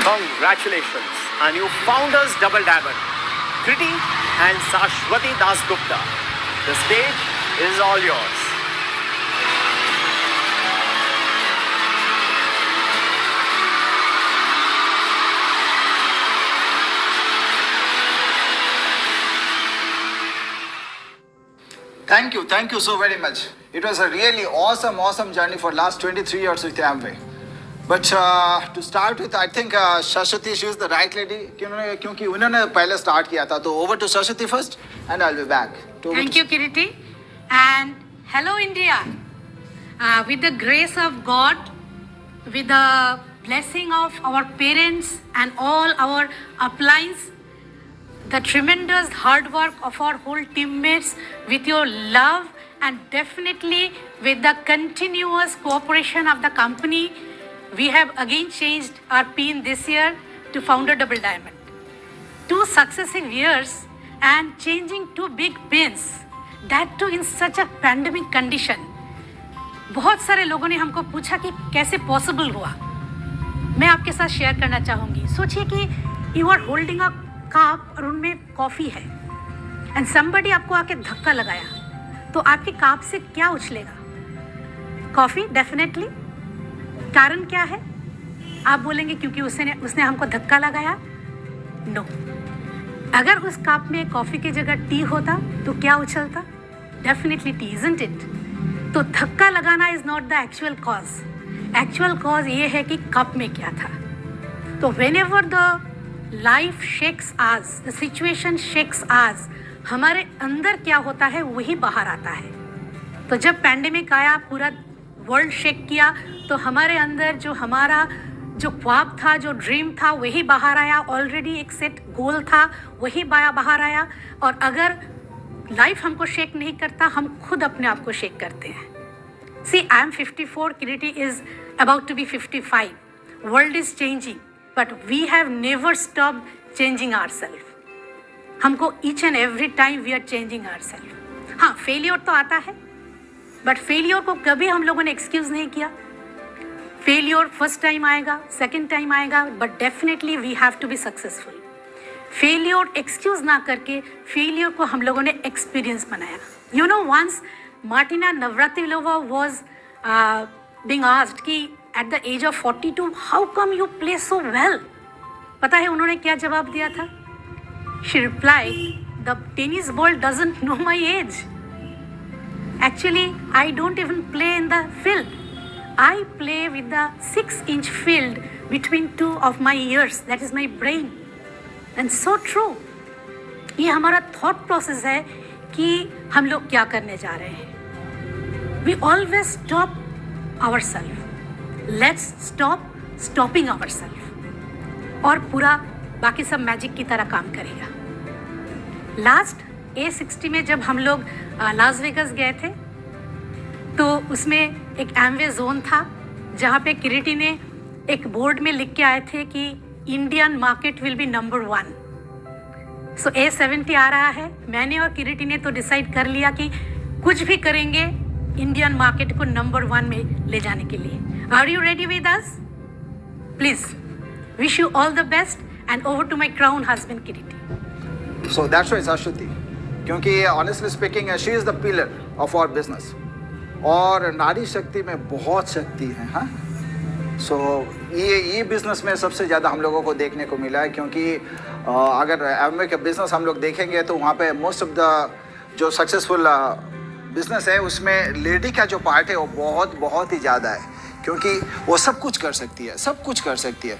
Congratulations on new founders Double Diamond, Kriti and Sashwati Dasgupta. The stage is all yours. Thank you so very much. It was a really awesome journey for last 23 years with Amway. But to start with, I think Shashwati, she is the right lady, क्योंकि उन्होंने पहले start किया था. तो over to Shashwati first, and I'll be back. Thank you, Kiriti. And hello, India. With the grace of God, with the blessing of our parents and all our uplines, the tremendous hard work of our whole teammates, with your love and definitely with the continuous cooperation of the company, we have again changed our PIN this year to Founder Double Diamond. 2 successive years and changing 2 big pins, that too in such a pandemic condition. बहुत सारे लोगों ने हमको पूछा कि कैसे possible हुआ. मैं आपके साथ शेयर करना चाहूँगी. सोचिए कि you are holding a cup और उनमें कॉफ़ी है एंड समबडी आपको आके धक्का लगाया, तो आपके कप से क्या उछलेगा? Coffee definitely. कारण क्या है? आप बोलेंगे क्योंकि उसने हमको धक्का लगाया. नो. अगर उस कप में कॉफ़ी की जगह टी होता तो क्या उछलता? Definitely tea, isn't it? तो धक्का लगाना is not the actual cause. Actual cause ये है कि कप में क्या था. तो whenever the life shakes us, the situation shakes us, हमारे अंदर क्या होता है वही बाहर आता है. तो जब पैंडेमिक आया, पूरा वर्ल्ड शेक किया, तो हमारे अंदर हमारा जो ख्वाब था, जो ड्रीम था, वही बाहर आया. ऑलरेडी एक सेट गोल था, वही बाहर आया. और अगर लाइफ हमको शेक नहीं करता, हम खुद अपने आप को शेक करते हैं. सी, I am 54, Kiriti is about to be 55. World is changing, but we have never stopped changing ourselves. हमको each and every time we are changing ourselves. हाँ, फेलियर तो आता है, बट फेलियर को कभी हम लोगों ने एक्सक्यूज़ नहीं किया. फेलियर फर्स्ट टाइम आएगा, सेकेंड टाइम आएगा, but definitely we have to be successful. Failure excuse ना करके फेलियर को हम लोगों ने एक्सपीरियंस बनाया. You know, once Martina Navratilova was being asked कि at the age of 42 how come you play so well. पता है उन्होंने क्या जवाब दिया था? She replied, the tennis ball doesn't know my age. Actually, I don't even play in the field. I play with the 6-inch field between 2 of my ears. That is my brain. And so true. ये हमारा thought process है कि हम लोग क्या करने जा रहे हैं. We always stop ourselves. Let's stop stopping ourselves. और पूरा बाकी सब मैजिक की तरह काम करेगा. लास्ट A60 में जब हम लोग लास वेगस गए थे, तो उसमें एक एमवे जोन था जहाँ पे किरीटी ने एक बोर्ड में लिख के आए थे कि Indian market will be number 1. So A70 आ रहा है. मैंने और किरीटी ने तो डिसाइड कर लिया कि कुछ भी करेंगे इंडियन मार्केट को नंबर 1 में ले जाने के लिए. Are you ready with us? Please, wish you all the best and over to my crown husband Kiriti. So that's why Shashwati, क्योंकि honestly speaking she is the pillar of our business. और नारी शक्ति में बहुत शक्ति है. हाँ, सो ये बिज़नेस में सबसे ज़्यादा हम लोगों को देखने को मिला है. क्योंकि अगर एमवे का बिज़नेस हम लोग देखेंगे तो वहाँ पे मोस्ट ऑफ द जो सक्सेसफुल बिज़नेस है उसमें लेडी का जो पार्ट है वो बहुत ही ज़्यादा है. क्योंकि वो सब कुछ कर सकती है.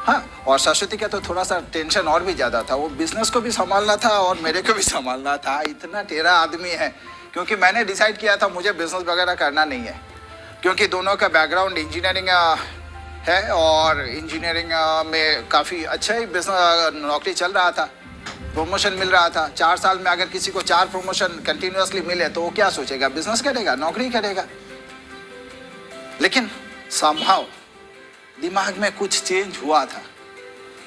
हाँ, और सरस्वती का तो थोड़ा सा टेंशन और भी ज़्यादा था. वो बिज़नेस को भी संभालना था और मेरे को भी संभालना था. इतना टेढ़ा आदमी है. क्योंकि मैंने डिसाइड किया था मुझे बिज़नेस वगैरह करना नहीं है. क्योंकि दोनों का बैकग्राउंड इंजीनियरिंग है और इंजीनियरिंग में काफ़ी अच्छा ही बिजनेस नौकरी चल रहा था, प्रमोशन मिल रहा था. 4 साल में अगर किसी को 4 प्रमोशन कंटिन्यूसली मिले तो वो क्या सोचेगा? बिजनेस करेगा, नौकरी करेगा. लेकिन समहाउ दिमाग में कुछ चेंज हुआ था.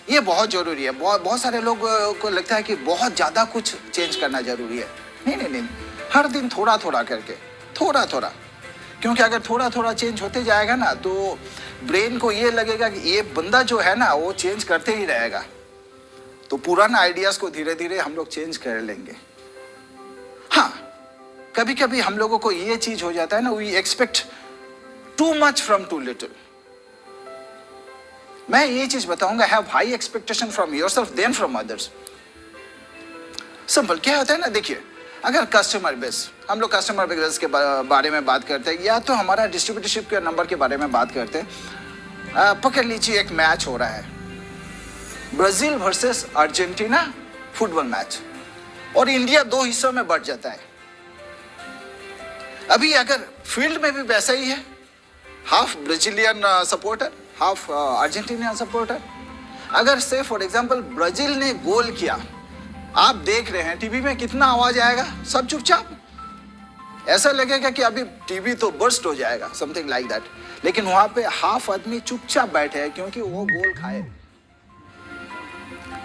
ये बहुत ज़रूरी है. बहुत सारे लोग को लगता है कि बहुत ज़्यादा कुछ चेंज करना ज़रूरी है. नहीं, हर दिन थोड़ा करके, थोड़ा. क्योंकि अगर थोड़ा चेंज होते जाएगा ना तो ब्रेन को ये लगेगा कि ये बंदा जो है ना वो चेंज करते ही रहेगा, तो पुराना आइडियाज को धीरे धीरे हम लोग चेंज कर लेंगे। हाँ, कभी कभी हम लोगों को ये चीज हो जाता है ना, we expect too much from too little. मैं ये चीज बताऊंगा, have high expectation from yourself than from others. Simple क्या होता है ना, देखिए अगर कस्टमर बेस, हम लोग कस्टमर बेस के बारे में बात करते हैं या तो हमारा डिस्ट्रीब्यूटरशिप के नंबर के बारे में बात करते हैं। पकड़ लीजिए एक मैच हो रहा है, Brazil versus Argentina football match, और इंडिया 2 हिस्सों में बढ़ जाता है। अभी अगर फील्ड में भी वैसा ही है, half Brazilian supporter half Argentinian supporter, अगर से फॉर एग्जांपल ब्राजील ने गोल किया, आप देख रहे हैं टीवी में कितना आवाज आएगा, सब चुपचाप, ऐसा लगेगा कि अभी टीवी तो बर्स्ट हो जाएगा, समथिंग लाइक दैट। लेकिन वहां पे हाफ आदमी चुपचाप बैठे हैं क्योंकि वो गोल खाए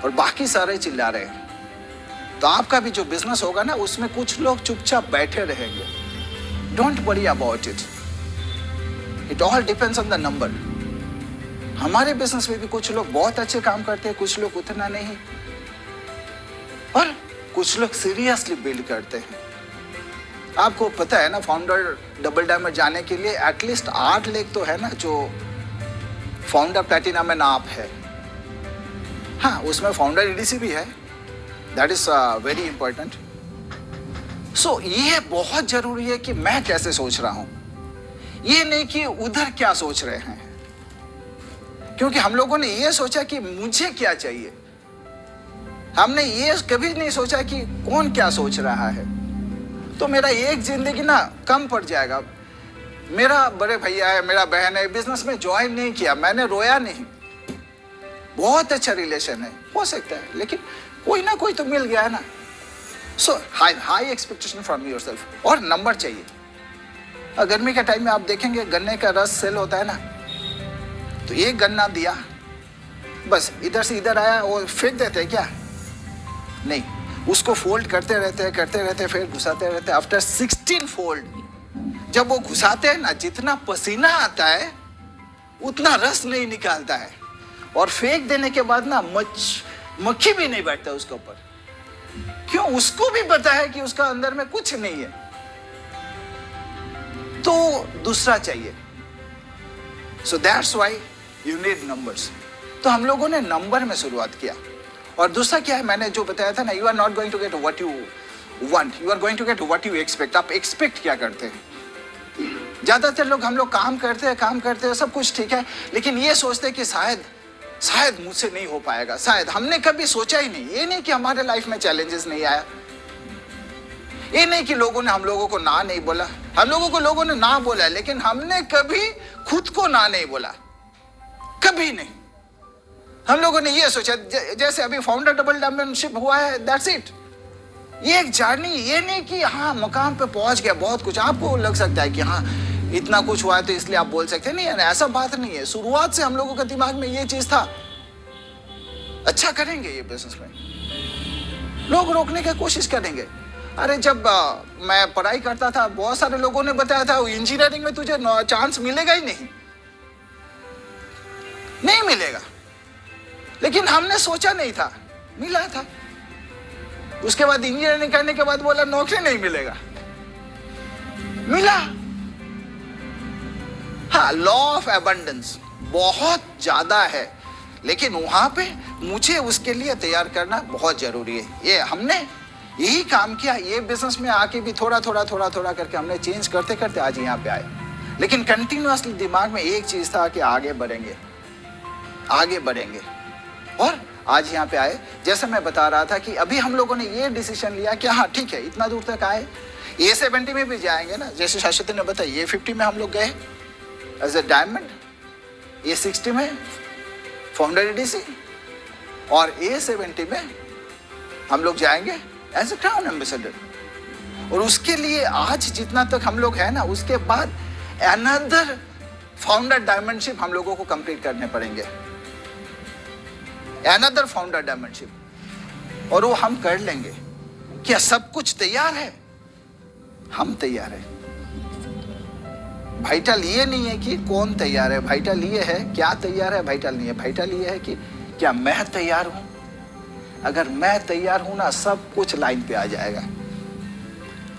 और बाकी सारे चिल्ला रहे हैं। तो आपका भी जो बिजनेस होगा ना, उसमें कुछ लोग चुपचाप बैठे रहेंगे। Don't worry about it, it all depends on the number. हमारे बिजनेस में भी कुछ लोग बहुत अच्छे काम करते हैं, कुछ लोग उतना नहीं, और कुछ लोग सीरियसली बिल्ड करते हैं। आपको पता है ना, फाउंडर डबल डायमंड जाने के लिए एटलीस्ट 8 लेख तो है ना, जो फाउंडर प्लैटिनम में नाप है। हाँ, उसमें फाउंडर ईडीसी भी है, दैट इज वेरी इंपॉर्टेंट। सो ये बहुत जरूरी है कि मैं कैसे सोच रहा हूं, ये नहीं कि उधर क्या सोच रहे हैं। क्योंकि हम लोगों ने ये सोचा कि मुझे क्या चाहिए, हमने ये कभी नहीं सोचा कि कौन क्या सोच रहा है। तो मेरा एक जिंदगी ना कम पड़ जाएगा। मेरा बड़े भैया है, मेरा बहन है, बिजनेस में ज्वाइन नहीं किया, मैंने रोया नहीं, बहुत अच्छा रिलेशन है, हो सकता है, लेकिन कोई ना कोई तो मिल गया है ना। सो हाई एक्सपेक्टेशन फ्रॉम योरसेल्फ, और नंबर चाहिए। गर्मी के टाइम में आप देखेंगे गन्ने का रस सेल होता है ना, तो एक गन्ना दिया, बस इधर से इधर आया, वो फेंक देते हैं क्या? नहीं, उसको फोल्ड करते रहते हैं, फिर घुसाते रहते हैं। आफ्टर 16 फोल्ड जब वो घुसाते हैं ना, जितना पसीना आता है उतना रस नहीं निकालता है, और फेंक देने के बाद ना मक्खी भी नहीं बैठता उसके ऊपर। क्यों? उसको भी पता है कि उसका अंदर में कुछ नहीं है, तो दूसरा चाहिए। So that's why you need numbers. तो हम लोगों ने नंबर में शुरुआत किया। और दूसरा क्या है, मैंने जो बताया था ना, you are not going to get what you want, you are going to get what you expect. आप एक्सपेक्ट क्या करते हैं? ज्यादातर लोग, हम लोग काम करते हैं, सब कुछ ठीक है, लेकिन ये सोचते हैं कि शायद मुझसे नहीं हो पाएगा, शायद। हमने कभी सोचा ही नहीं। ये नहीं कि हमारे लाइफ में चैलेंजेस नहीं आया, ये नहीं कि लोगों ने हम लोगों को ना नहीं बोला, हम लोगों को लोगों ने ना बोला, लेकिन हमने कभी खुद को ना नहीं बोला, कभी नहीं। हम लोगों ने ये सोचा, जैसे अभी फाउंडर डबल डायमंडशिप हुआ है, दैट्स इट। ये एक जर्नी, ये नहीं कि हाँ मकाम पे पहुंच गया, बहुत कुछ। आपको लग सकता है कि हाँ इतना कुछ हुआ है तो इसलिए आप बोल सकते हैं, नहीं, ऐसा बात नहीं है। शुरुआत से हम लोगों के दिमाग में ये चीज था, अच्छा करेंगे ये बिजनेस में, लोग रोकने की कोशिश करेंगे। अरे जब मैं पढ़ाई करता था, बहुत सारे लोगों ने बताया था इंजीनियरिंग में तुझे चांस मिलेगा ही नहीं मिलेगा, लेकिन हमने सोचा नहीं था, मिला था। उसके बाद इंजीनियरिंग करने के बाद बोला नौकरी नहीं मिलेगा, मिला। हाँ, लॉ ऑफ एबंडेंस बहुत ज्यादा है, लेकिन वहां पे मुझे उसके लिए तैयार करना बहुत जरूरी है। ये हमने यही काम किया। ये बिजनेस में आके भी थोड़ा थोड़ा करके हमने चेंज करते करते आज यहाँ पे आए, लेकिन कंटिन्यूअसली दिमाग में एक चीज था कि आगे बढ़ेंगे, और आज यहाँ पे आए। जैसे मैं बता रहा था कि अभी हम लोगों ने ये डिसीजन लिया कि हाँ ठीक है, इतना दूर तक आए, A70 में भी जाएंगे ना, जैसे शाश्वती ने बताया। A50 में हम लोग गए एज ए डायमंड, A60 में फाउंडर EDC, और A70 में हम लोग जाएंगे एज ए क्राउन एम्बेसडर। और उसके लिए आज जितना तक हम लोग हैं ना, उसके बाद अनदर फाउंडर डायमंडशिप हम लोगों को कंप्लीट करने पड़ेंगे, अनदर फाउंडर डायमंडशिप, और वो हम कर लेंगे। क्या सब कुछ तैयार है? हम तैयार हैं। वाइटल ये नहीं है कि कौन तैयार है, वाइटल ये है क्या तैयार है, वाइटल नहीं है। वाइटल ये है कि क्या मैं तैयार हूं। अगर मैं तैयार हूं ना, सब कुछ लाइन पे आ जाएगा।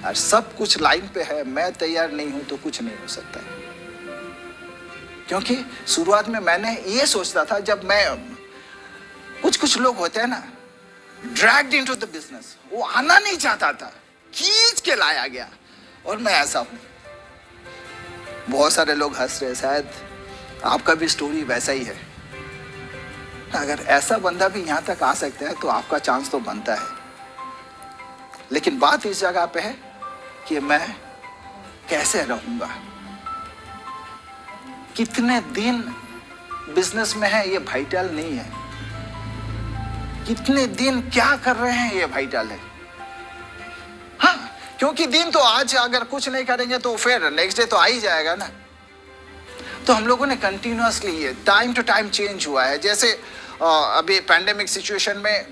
और सब कुछ लाइन पे है, मैं तैयार नहीं हूं तो कुछ नहीं हो सकता है। क्योंकि शुरुआत में मैंने ये सोचता था, जब मैं कुछ लोग होते हैं ना ड्रैग्ड इनटू द बिजनेस, वो आना नहीं चाहता था, खींच के लाया गया, और मैं ऐसा हूं। बहुत सारे लोग हंस रहे, शायद आपका भी स्टोरी वैसा ही है। अगर ऐसा बंदा भी यहां तक आ सकता है तो आपका चांस तो बनता है। लेकिन बात इस जगह पे है कि मैं कैसे रहूंगा, कितने दिन बिजनेस में है ये वाइटल नहीं है, कितने दिन क्या कर रहे हैं ये वाइटल है। हाँ, क्योंकि दिन तो आज अगर कुछ नहीं करेंगे तो फिर नेक्स्ट डे तो आ ही जाएगा ना। तो हम लोगों ने कंटिन्यूअसली ये टाइम टू टाइम चेंज हुआ है। जैसे अभी पैंडेमिक सिचुएशन में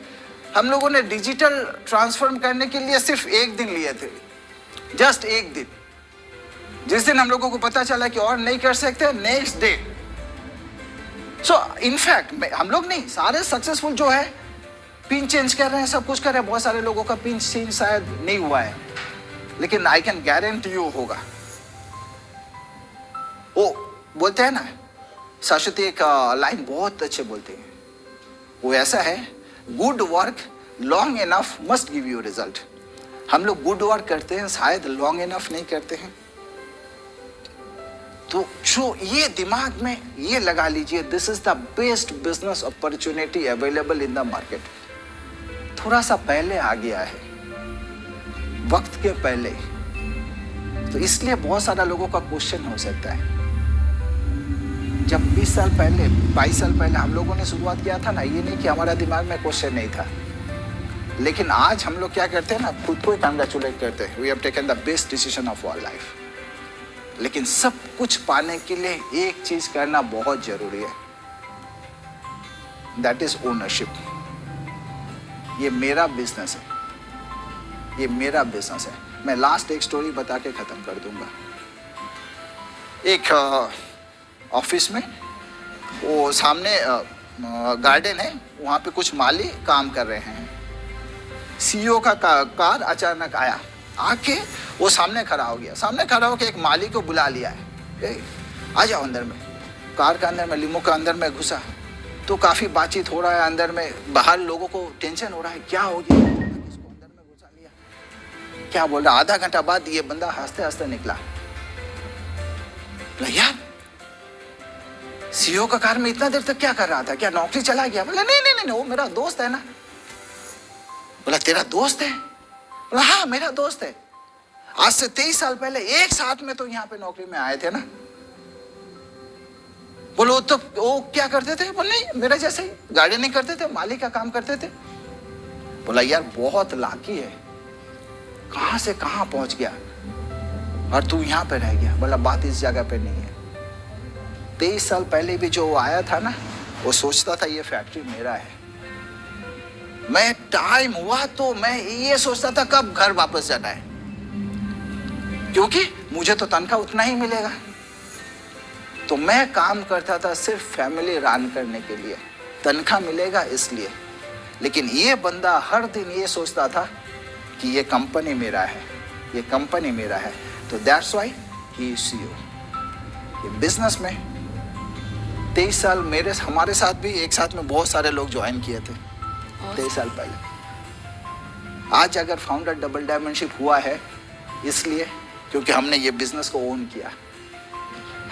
हम लोगों ने डिजिटल ट्रांसफॉर्म करने के लिए सिर्फ एक दिन लिए थे, जस्ट एक दिन। जिस दिन हम लोगों को पता चला कि और नहीं कर सकते, नेक्स्ट डे। सो इनफैक्ट हम लोग नहीं, सारे सक्सेसफुल जो है पिन चेंज कर रहे हैं, सब कुछ कर रहे हैं। बहुत सारे लोगों का पिन चेंज शायद नहीं हुआ है, लेकिन आई कैन गारंटी यू होगा। वो बोलते हैं ना, शाश्वती एक लाइन बहुत अच्छे बोलते हैं, वो ऐसा है, good work long enough must give you result. हम लोग गुड वर्क करते हैं, शायद लॉन्ग इनफ नहीं करते हैं। तो जो ये दिमाग में ये लगा लीजिए, this is the best business opportunity available in the market. थोड़ा सा पहले आ गया है, वक्त के पहले। तो इसलिए बहुत सारा लोगों का क्वेश्चन हो सकता है, जब 20 साल पहले 22 साल पहले हम लोगों ने शुरुआत किया था ना, ये नहीं कि हमारा दिमाग में क्वेश्चन नहीं था। लेकिन आज हम लोग क्या करते हैं ना, खुद को ही कंग्रेचुलेट करते हैं, we have taken the best decision of our life. लेकिन सब कुछ पाने के लिए एक चीज करना बहुत जरूरी है, दैट इज ओनरशिप। ये मेरा बिजनेस है, ये मेरा बिजनेस है। मैं लास्ट एक स्टोरी बता के खत्म कर दूंगा। एक ऑफिस में वो सामने गार्डन है, वहाँ पे कुछ माली काम कर रहे हैं। सीईओ का कार अचानक आया, आके वो सामने खड़ा हो गया। सामने खड़ा होकर एक माली को बुला लिया है, आ जाओ अंदर में। कार का अंदर में, लिमो का अंदर में घुसा तो काफी बातचीत हो रहा है अंदर में। बाहर लोगों को टेंशन हो रहा है, क्या हो गया, किसको अंदर में घुसा लिया, क्या बोल रहा। आधा घंटा बाद ये बंदा हंसते हंसते निकला। यार, सीईओ का कार में इतना देर तक क्या कर रहा था, क्या नौकरी चला गया? बोला नहीं नहीं नहीं, वो मेरा दोस्त है ना। बोला तेरा दोस्त है? बोला हाँ मेरा दोस्त है। आज से 23 साल पहले एक साथ में तो यहाँ पे नौकरी में आए थे ना। बोलो तो वो क्या करते थे? बोले नहीं, मेरे जैसे ही गार्डनिंग करते थे, माली का काम करते थे। बोला यार बहुत लाकी है, कहां से कहां पहुंच गया और तू यहाँ पे रह गया। बोला बात इस जगह पे नहीं है। 23 साल पहले भी जो आया था ना, वो सोचता था ये फैक्ट्री मेरा है। मैं टाइम हुआ तो मैं ये सोचता था कब घर वापस जाना है, क्योंकि मुझे तो तनख्वाह उतना ही मिलेगा। तो मैं काम करता था सिर्फ फैमिली रन करने के लिए, तनख्वाह मिलेगा इसलिए। लेकिन ये बंदा हर दिन ये सोचता था कि ये कंपनी मेरा है, ये कंपनी मेरा है। तो that's why he is CEO. ये बिजनेस में 23 साल हमारे साथ भी एक साथ में बहुत सारे लोग ज्वाइन किए थे 23 साल पहले। आज अगर फाउंडर डबल डायमंडशिप हुआ है इसलिए क्योंकि हमने ये बिजनेस को ओन किया।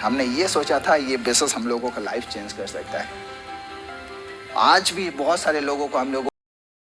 हमने ये सोचा था ये बिजनेस हम लोगों का लाइफ चेंज कर सकता है। आज भी बहुत सारे लोगों को हम लोगों